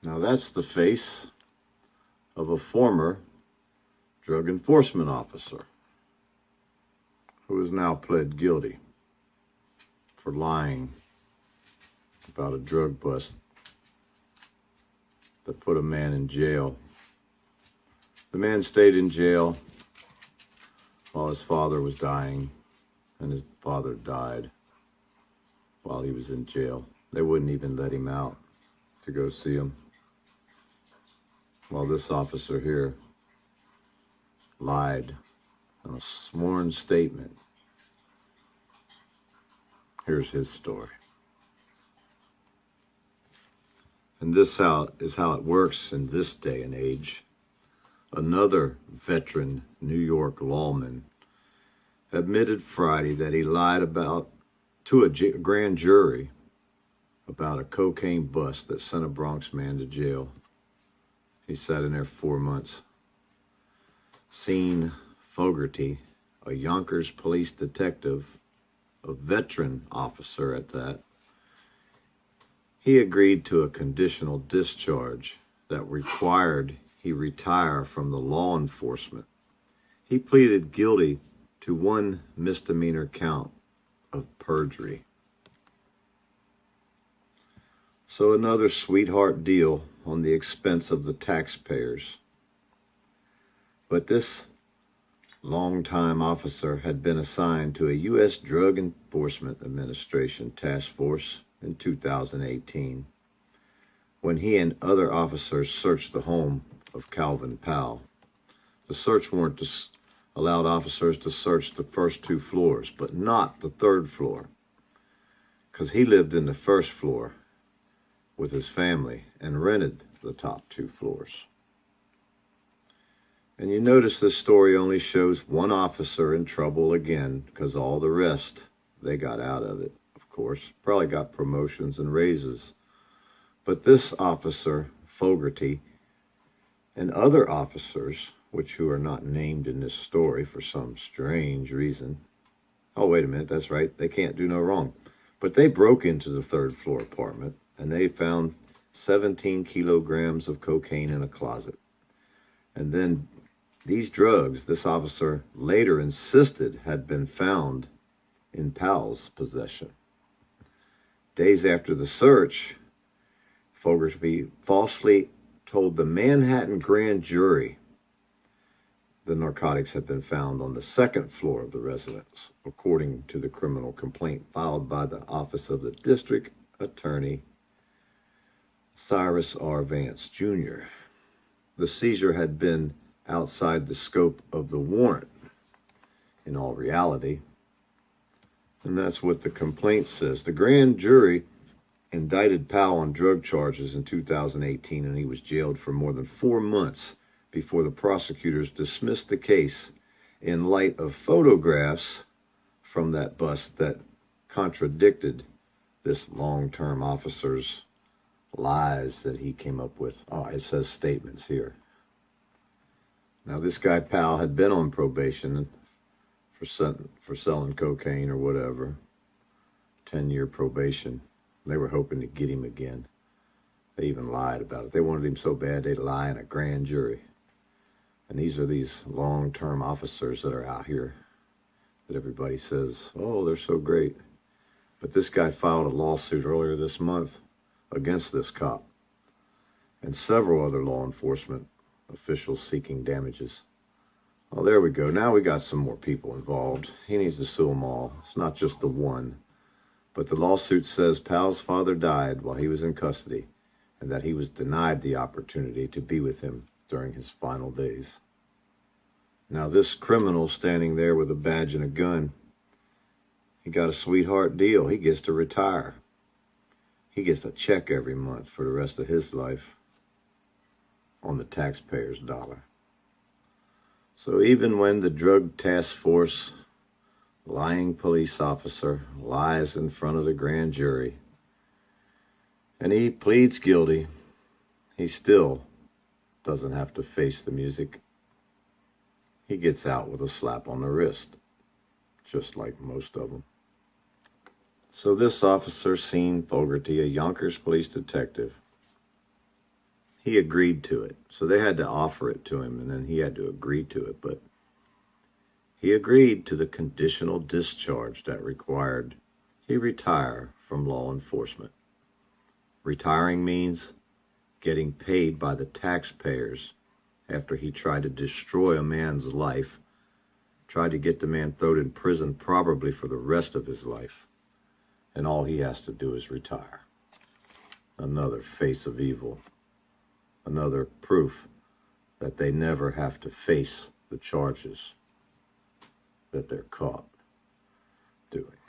Now that's the face of a former drug enforcement officer who is now pled guilty for lying about a drug bust that put a man in jail. The man stayed in jail while his father was dying, and his father died while he was in jail. They wouldn't even let him out to go see him. While this officer here lied on a sworn statement. Here's his story. And this is how it works in this day and age. Another veteran New York lawman admitted Friday that he lied to a grand jury about a cocaine bust that sent a Bronx man to jail. He sat in there 4 months. Fogarty, a Yonkers police detective, a veteran officer at that, he agreed to a conditional discharge that required he retire from the law enforcement. He pleaded guilty to one misdemeanor count of perjury. So another sweetheart deal on the expense of the taxpayers. But this longtime officer had been assigned to a U.S. Drug Enforcement Administration task force in 2018 when he and other officers searched the home of Calvin Powell. The search warrant allowed officers to search the first 2 floors, but not the 3rd floor, because he lived in the 1st floor with his family and rented the top 2 floors. And you notice this story only shows one officer in trouble again, because all the rest, they got out of it, of course. Probably got promotions and raises. But this officer, Fogarty, and other officers, who are not named in this story for some strange reason. Oh, wait a minute, that's right, they can't do no wrong. But they broke into the 3rd floor apartment, and they found 17 kilograms of cocaine in a closet. And then these drugs, this officer later insisted, had been found in Powell's possession. Days after the search, Fogarty falsely told the Manhattan grand jury the narcotics had been found on the 2nd floor of the residence, according to the criminal complaint filed by the Office of the District Attorney Cyrus R. Vance, Jr. The seizure had been outside the scope of the warrant, in all reality. And that's what the complaint says. The grand jury indicted Powell on drug charges in 2018, and he was jailed for more than 4 months before the prosecutors dismissed the case in light of photographs from that bust that contradicted this long-term officer's lies that he came up with. Oh, it says statements here. Now, this guy Powell had been on probation for selling cocaine or whatever, 10-year probation. They were hoping to get him again. They even lied about it. They wanted him so bad they'd lie in a grand jury. And these are these long-term officers that are out here that everybody says, oh, they're so great. But this guy filed a lawsuit earlier this month against this cop and several other law enforcement officials seeking damages. Well, there we go. Now we got some more people involved. He needs to sue them all. It's not just the one. But the lawsuit says Powell's father died while he was in custody and that he was denied the opportunity to be with him during his final days. Now, this criminal standing there with a badge and a gun, he got a sweetheart deal. He gets to retire. He gets a check every month for the rest of his life on the taxpayer's dollar. So even when the drug task force lying police officer lies in front of the grand jury and he pleads guilty, he still doesn't have to face the music. He gets out with a slap on the wrist, just like most of them. So this officer, Fogarty, a Yonkers police detective, he agreed to it. So they had to offer it to him, and then he had to agree to it. But he agreed to the conditional discharge that required he retire from law enforcement. Retiring means getting paid by the taxpayers after he tried to destroy a man's life, tried to get the man thrown in prison probably for the rest of his life. And all he has to do is retire. Another face of evil. Another proof that they never have to face the charges that they're caught doing.